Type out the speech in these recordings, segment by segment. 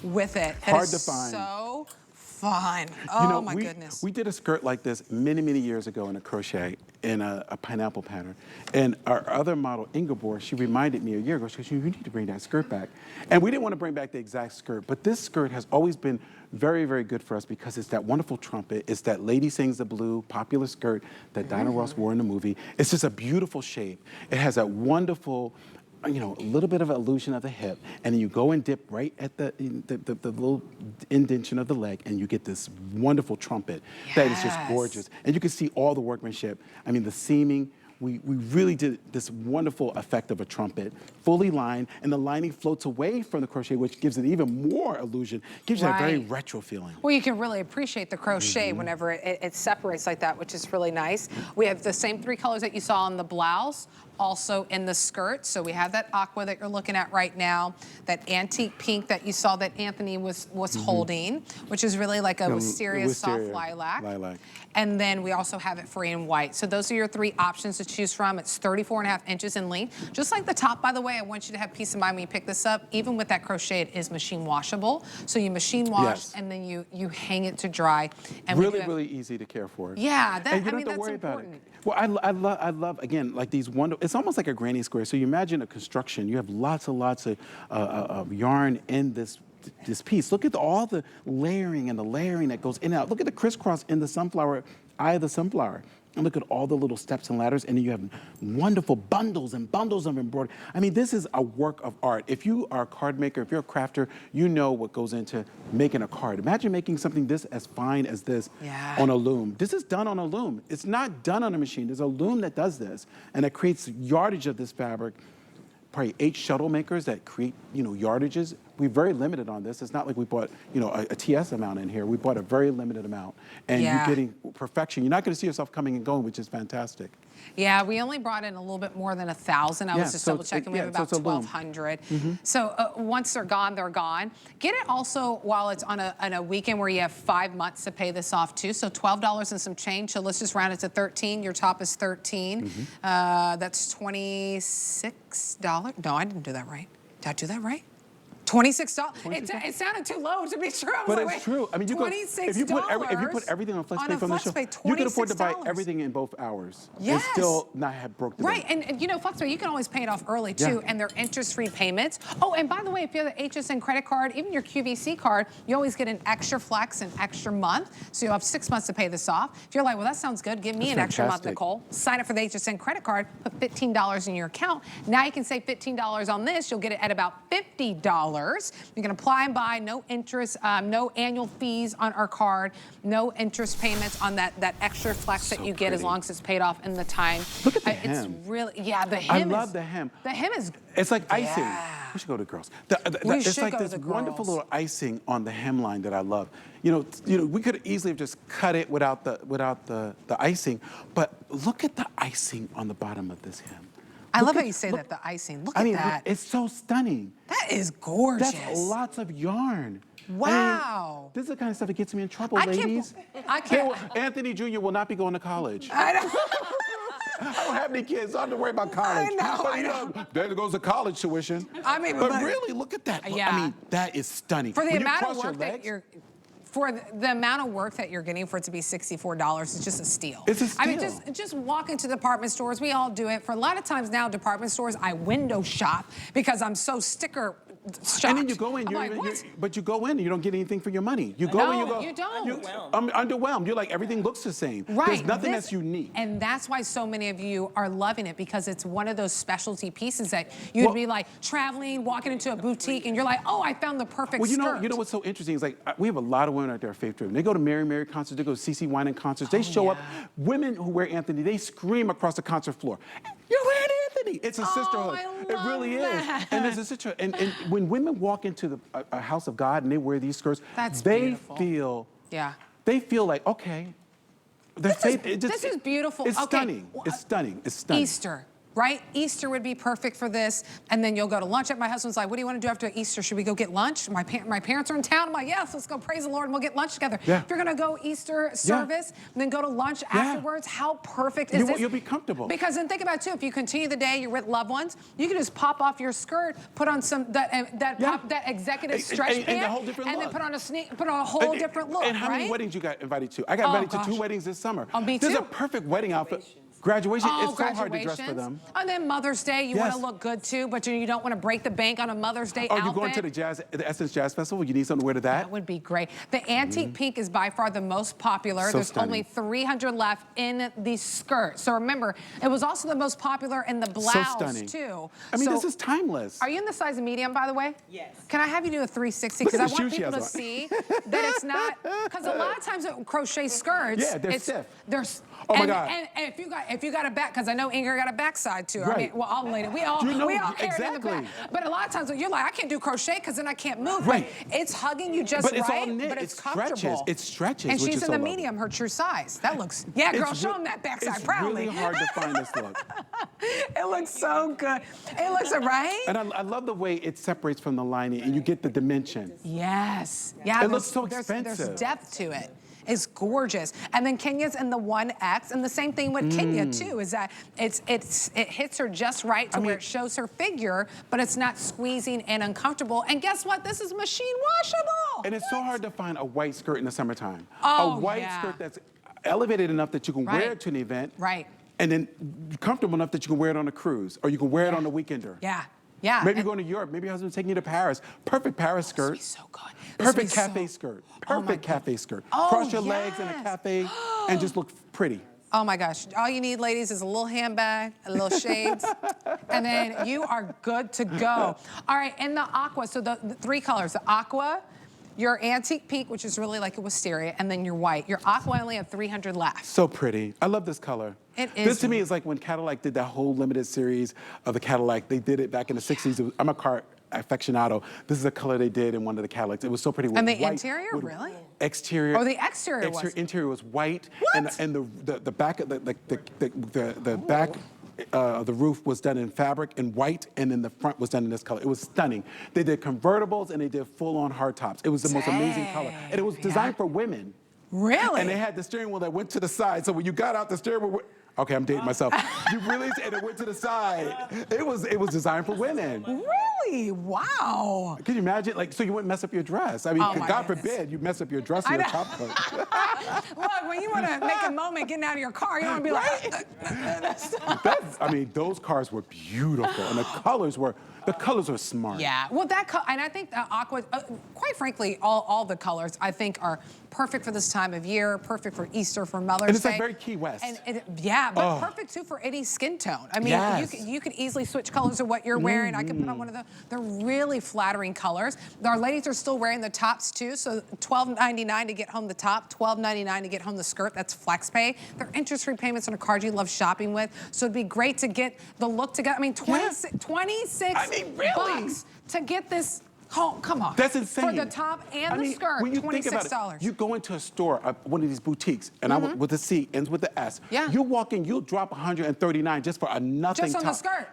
with it. Hard to find. So fun. Oh my goodness. We did a skirt like this many, many years ago in a crochet in a pineapple pattern. And our other model, Ingeborg, she reminded me a year ago, she goes, you need to bring that skirt back. And we didn't want to bring back the exact skirt, but this skirt has always been very, very good for us because it's that wonderful trumpet. It's that Lady Sings the Blue popular skirt that Dinah Ross wore in the movie. It's just a beautiful shape. It has that wonderful, you know, a little bit of illusion of the hip, and then you go and dip right at the little indentation of the leg, and you get this wonderful trumpet that is just gorgeous. And you can see all the workmanship. I mean, the seaming. We really did this wonderful effect of a trumpet, fully lined, and the lining floats away from the crochet, which gives it even more illusion, gives you that very retro feeling. Well, you can really appreciate the crochet whenever it separates like that, which is really nice. We have the same 3 colors that you saw on the blouse, also in the skirt. So we have that aqua that you're looking at right now, that antique pink that you saw that Anthony was holding, which is really like a wisteria soft lilac. And then we also have it free in white. So those are your 3 options to choose from. It's 34.5 inches in length. Just like the top, by the way, I want you to have peace of mind when you pick this up. Even with that crochet, it is machine washable. So you machine wash and then you hang it to dry. And really easy to care for. Yeah, that, and you don't have to worry about it. Well, I love, again, like these wonderful, it's almost like a granny square. So you imagine a construction, you have lots of yarn in this piece. Look at all the layering and the layering that goes in and out. Look at the crisscross in the sunflower, eye of the sunflower. And look at all the little steps and ladders, and then you have wonderful bundles and bundles of embroidery. I mean, this is a work of art. If you are a card maker, if you're a crafter, you know what goes into making a card. Imagine making something this as fine as this on a loom. This is done on a loom. It's not done on a machine. There's a loom that does this, and it creates yardage of this fabric. Probably 8 shuttle makers that create, yardages. We're very limited on this. It's not like we bought, a TS amount in here. We bought a very limited amount, and you're getting perfection. You're not going to see yourself coming and going, which is fantastic. Yeah, we only brought in a little bit more than 1,000. I was just double checking. We have about 1,200. So once they're gone, they're gone. Get it also while it's on a weekend where you have 5 months to pay this off too. So $12 and some change. So let's just round it to 13. Your top is 13. That's $26. No, I didn't do that right. Did I do that right? $26. It sounded too low to be true. But it's true. I mean, you if you put everything on FlexPay from the show, you can afford to buy everything in both hours and still not have broke the bank. And FlexPay, you can always pay it off early too, and they're interest-free payments. Oh, and by the way, if you have the HSN credit card, even your QVC card, you always get an extra flex, an extra month. So you'll have 6 months to pay this off. If you're like, well, that sounds good, give me an extra month, Nicole. Sign up for the HSN credit card, put $15 in your account. Now you can save $15 on this. You'll get it at about $50. You can apply and buy, no interest, no annual fees on our card, no interest payments on that extra flex that you get as long as it's paid off in the time. Look at the hem. It's really, the hem. I love the hem. The hem is. It's like icing. We should go to girls. It's like this wonderful little icing on the hemline that I love. We could easily have just cut it without the icing, but look at the icing on the bottom of this hem. I love how you say that, the icing. Look at that. It's so stunning. That is gorgeous. That's lots of yarn. Wow. This is the kind of stuff that gets me in trouble, ladies. I can't. Anthony Jr. will not be going to college. I know. I don't have any kids, so I don't have to worry about college. I know. There goes the college tuition. I mean, but really, look at that. Yeah. I mean, that is stunning. For the amount of work that you're... For the amount of work that you're getting for it to be $64, it's just a steal. It's a steal. I mean, just walk into department stores. We all do it. For a lot of times now, department stores, I window shop because I'm so sticker shocked. And then you go in, but you go in and you don't get anything for your money. You go in, you go. You don't. I'm underwhelmed. You're like, everything looks the same. Right. There's nothing that's unique. And that's why so many of you are loving it, because it's one of those specialty pieces that you'd be like traveling, walking into a boutique, and you're like, oh, I found the perfect skirt. You know what's so interesting is like, we have a lot of women out there are faith-driven. They go to Mary concerts, they go to CeCe Winans concerts, they show up. Women who wear Anthony, they scream across the concert floor, you're wearing Anthony. It's a sisterhood. It really is. And there's a sisterhood. And when women walk into a house of God and they wear these skirts, they feel like, okay, this is beautiful. It's stunning. It's stunning. It's stunning. Easter. right? Easter would be perfect for this. And then you'll go to lunch. My husband's like, what do you want to do after Easter? Should we go get lunch? My parents are in town. I'm like, yes, let's go praise the Lord and we'll get lunch together. Yeah. If you're going to go Easter service, then go to lunch afterwards. How perfect is this? You'll be comfortable. Because then think about it too, if you continue the day, you're with loved ones, you can just pop off your skirt, put on some that executive stretch pant, a whole different and look. then put on a whole different look. And how many weddings you got invited to? I got invited to 2 weddings this summer. Oh, me too. There's a perfect wedding outfit. Graduation, it's so hard to dress for them. And then Mother's Day, you want to look good too, but you don't want to break the bank on a Mother's Day outfit. Oh, you're going to the Essence Jazz Festival? You need something to wear to that? That would be great. The antique pink is by far the most popular. So There's only 300 left in the skirt. So remember, it was also the most popular in the blouse too. I mean, this is timeless. Are you in the size medium, by the way? Yes. Can I have you do a 360? Because I want people to see that it's not, because a lot of times at crochet skirts, they're stiff. Oh my God. And if you got a back, because I know Ingrid got a backside too. Right. I mean, well, all ladies, we all carry it in the back. But a lot of times you're like, I can't do crochet because then I can't move. Right. It's hugging you just But it's all knit. but it's It comfortable. stretches. It stretches, And which she's is in so the lovely. medium, her true size. That looks, yeah, girl, show them that backside proudly. It's really hard to find this look. It looks so good. It looks right. And I love the way it separates from the lining and you get the dimension. Yes. Yeah. It looks so There's expensive. depth to it. It's gorgeous. And then Kenya's in the 1X, and the same thing with Kenya too, is that it hits her just right to where it shows her figure, but it's not squeezing and uncomfortable. And guess what? This is machine washable. And it's so hard to find a white skirt in the summertime. Oh, a white skirt that's elevated enough that you can wear it to an event. Right. And then comfortable enough that you can wear it on a cruise, or you can wear it on a weekender. Yeah. Yeah. Maybe you're going to Europe. Maybe your husband's taking you to Paris. Perfect Paris skirt. This would be so good. Perfect cafe skirt. Perfect cafe skirt. Cross your legs in a cafe and just look pretty. Oh my gosh. All you need, ladies, is a little handbag, a little shades, and then you are good to go. All right, and the aqua, so the 3 colors, the aqua, your antique pink, which is really like a wisteria, and then your white. Your aqua only have 300 left. So pretty. I love this color. It is. This to me is like when Cadillac did that whole limited series of the Cadillac. They did it back in the 60s. I'm a car aficionado. This is a color they did in one of the Cadillacs. It was so pretty. And the white, interior, really? Exterior. Oh, the exterior was. Interior was white. What? And the back of the back the roof was done in fabric and white, and then the front was done in this color. It was stunning. They did convertibles and they did full-on hard tops. It was the most amazing color, and it was designed for women. Really? And they had the steering wheel that went to the side, so when you got out the steering wheel. Okay, I'm dating myself. You really, and it went to the side. It was designed for women. Really? Wow. Can you imagine? Like, so you wouldn't mess up your dress. I mean, God forbid you mess up your dress or your top coat. Look, when you want to make a moment getting out of your car, you don't want to be like, I mean, those cars were beautiful, and the colors were smart. Yeah. Well, and I think the aqua, quite frankly, all the colors I think are perfect for this time of year, perfect for Easter, for Mother's Day. And it's like very Key West. And but perfect too for any skin tone. I mean, you could easily switch colors of what you're wearing. I could put on one of they're really flattering colors. Our ladies are still wearing the tops too, so $12.99 to get home the top, $12.99 to get home the skirt. That's flex pay. They're interest-free payments on a card you love shopping with, so it'd be great to get the look together. I mean, 26 bucks to get this. Oh, come on. That's insane. For the top and the skirt, when you $26. think about it, you go into a store, one of these boutiques, and I with the C, ends with the S. Yeah. You walk in, you'll drop $139 just for a nothing Just on top. the skirt?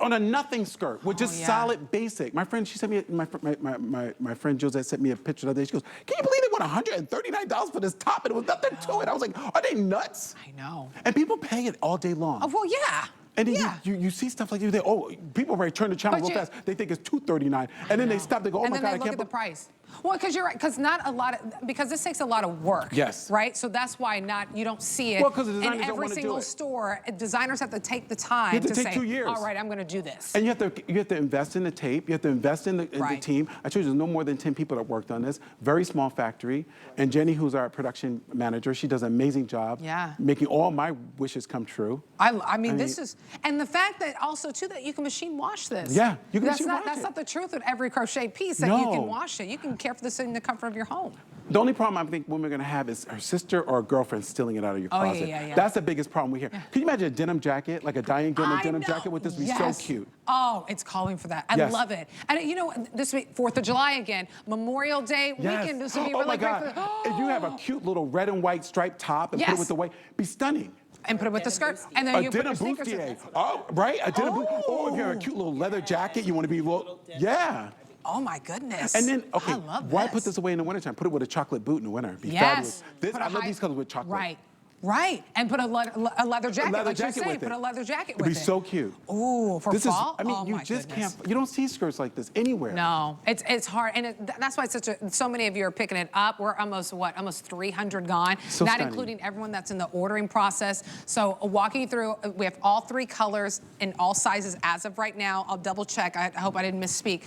On a nothing skirt, with just solid basic. My friend, she sent me, my friend Josette sent me a picture the other day. She goes, can you believe they want $139 for this top? And it was nothing to it. I was like, are they nuts? I know. And people pay it all day long. Oh, well, yeah. And then you see stuff like you think, oh, people already turn the channel real fast. They think it's $239, and then they stop. They go, oh my God, I can't. And then they look at the price. Well, because you're right, because not a lot of, because this takes a lot of work. Yes. Right? So that's why you don't see it the in every single store. Designers have to take the time to say, 2 years. all right, I'm going to do this. And you have to invest in the tape. You have to invest in the team. I told you there's no more than 10 people that worked on this. Very small factory. And Jenny, who's our production manager, she does an amazing job. Yeah. Making all my wishes come true. I mean, this is, and the fact that also too that you can machine wash this. Yeah, you can machine wash it. That's not the truth with every crochet piece that you can wash it. You can care for this in the comfort of your home. The only problem I think women are going to have is her sister or a girlfriend stealing it out of your closet. Yeah. That's the biggest problem we hear. Yeah. Can you imagine a denim jacket, like a Diane Gilman denim jacket with this? Would be so cute. Oh, it's calling for that. I love it. And you know, this week, 4th of July again, Memorial Day weekend. This would be really great for If you have a cute little red and white striped top and put it with the white, be stunning. And put it with the skirt. And then A you put denim your sneakers in bustier. there. Oh, right? A denim bustier. Or if you have a cute little leather jacket, you want to be yeah. Oh my goodness. And then, okay, I love why this. put this away in the wintertime? Put it with a chocolate boot in the winter. It'd be Yes. fabulous. I love these colors with chocolate. Right. Right, and put a leather jacket, leather like jacket you say, with it. put a leather jacket It'd with be it. so cute. Ooh, for This fall? I mean, oh, you my just goodness. can't, you don't see skirts like this anywhere. No, it's hard, and that's why it's so many of you are picking it up. We're almost 300 gone, So not stunning. including everyone that's in the ordering process. So walking you through, we have all 3 colors in all sizes as of right now. I'll double check. I hope I didn't misspeak.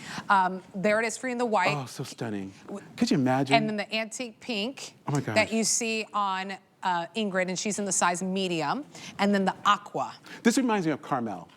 There it is for you in the white. Oh, so stunning. Could you imagine? And then the antique pink Oh my gosh. that you see on Ingrid, and she's in the size medium. And then the aqua. This reminds me of Carmel.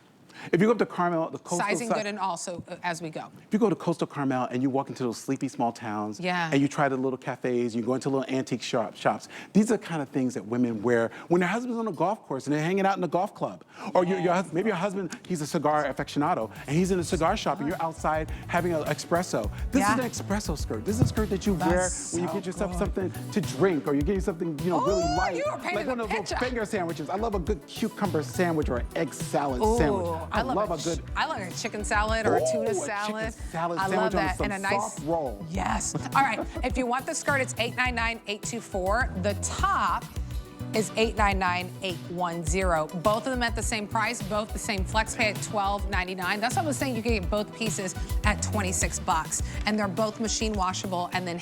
If you go up to Carmel, the coastal Sizing side, good and also as we go. if you go to coastal Carmel and you walk into those sleepy small towns, Yeah. and you try the little cafes, you go into little antique shops. These are the kind of things that women wear when their husband's on a golf course and they're hanging out in the golf club. Or maybe your husband, he's a cigar aficionado, and he's in a cigar shop and you're outside having an espresso. This is an espresso skirt. This is a skirt that you wear when you get yourself something to drink, or you're getting something really light. You are painting like one a of those little picture. finger sandwiches. I love a good cucumber sandwich or an egg salad sandwich. I love a good. I love a chicken salad or a tuna Ooh, a salad. chicken salad I sandwich love on that. some And a nice soft roll. Yes. All right. If you want the skirt, it's $899-824. The top is $899-810. Both of them at the same price, both the same flex pay at $12.99. That's what I was saying. You can get both pieces at $26, and they're both machine washable and then